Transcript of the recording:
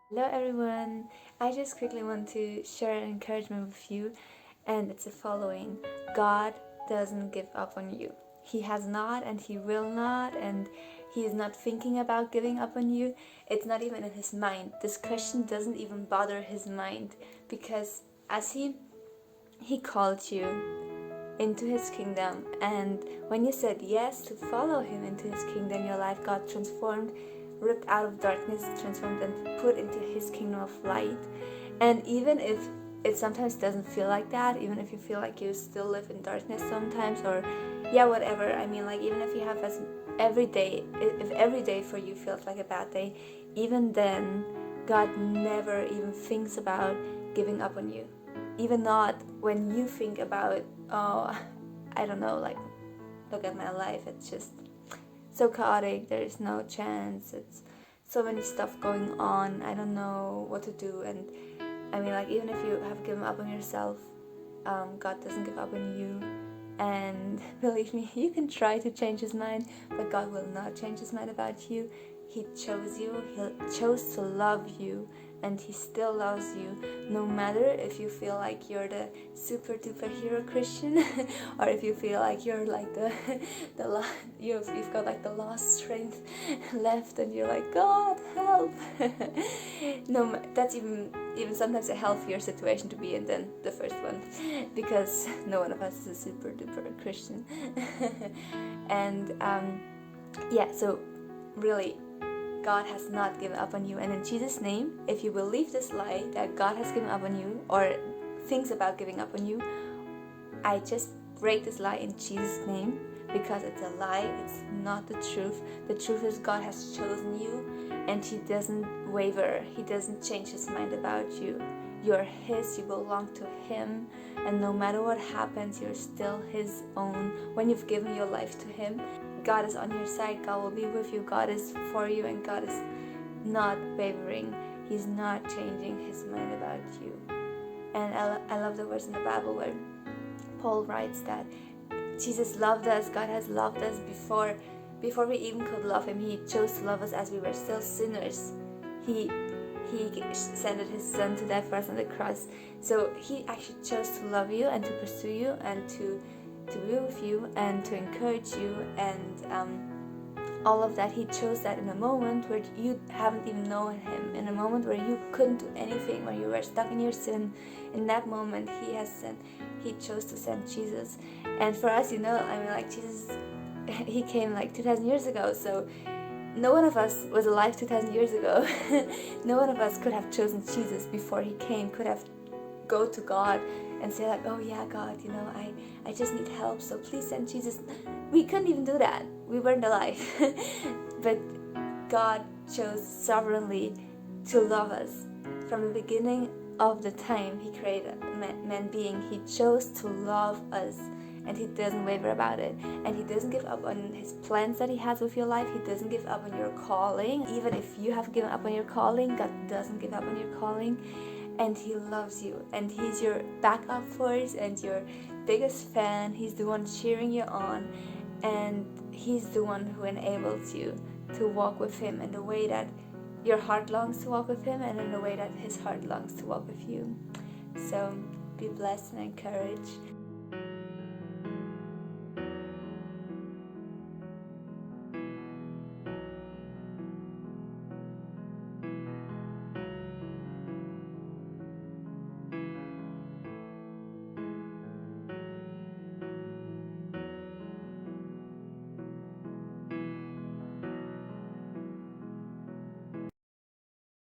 Hello everyone! I just quickly want to share an encouragement with you, and it's the following: God doesn't give up on you. He has not, and He will not, and He is not thinking about giving up on you. It's not even in His mind. This question doesn't even bother His mind, because as He called you into His kingdom, and when you said yes to follow Him into His kingdom, your life got transformed, ripped out of darkness, transformed and put into His kingdom of light. And even if it sometimes doesn't feel like that, even if you feel like you still live in darkness sometimes, or whatever, I mean, like, even if you have every day, if every day for you feels like a bad day, even then God never even thinks about giving up on you. Even not when you think about, oh, I don't know, like, look at my life, it's just so chaotic, there is no chance, it's so many stuff going on, I don't know what to do. And I mean, like, even if you have given up on yourself, God doesn't give up on you. And believe me, you can try to change His mind, but God will not change His mind about you. He chose you, He chose to love you, and He still loves you, no matter if you feel like you're the super duper hero Christian or if you feel like you're like you've got like the last strength left and you're like, God help. No, that's even sometimes a healthier situation to be in than the first one, because no one of us is a super duper Christian. And so really, God has not given up on you. And in Jesus' name, if you believe this lie that God has given up on you or thinks about giving up on you, I just break this lie in Jesus' name, because it's a lie. It's not the truth. The truth is God has chosen you, and He doesn't waver. He doesn't change His mind about you. You're His, you belong to Him, and no matter what happens, you're still His own. When you've given your life to Him, God is on your side, God will be with you, God is for you, and God is not wavering. He's not changing His mind about you. And I love the verse in the Bible where Paul writes that Jesus loved us, God has loved us before we even could love Him. He chose to love us as we were still sinners. He sent His Son to die for us on the cross. So He actually chose to love you and to pursue you and to be with you and to encourage you, and all of that. He chose that in a moment where you haven't even known Him, in a moment where you couldn't do anything, where you were stuck in your sin. In that moment, He chose to send Jesus. And for us, I mean, like, Jesus, He came like 2,000 years ago, so no one of us was alive 2,000 years ago. No one of us could have chosen Jesus before He came, could have go to God and say, like, oh yeah, God, I just need help, so please send Jesus. We couldn't even do that. We weren't alive. But God chose sovereignly to love us. From the beginning of the time He created man being, He chose to love us, and He doesn't waver about it. And He doesn't give up on His plans that He has with your life. He doesn't give up on your calling. Even if you have given up on your calling, God doesn't give up on your calling. And He loves you, and He's your backup force and your biggest fan. He's the one cheering you on, and He's the one who enables you to walk with Him in the way that your heart longs to walk with Him, and in the way that His heart longs to walk with you. So be blessed and encouraged.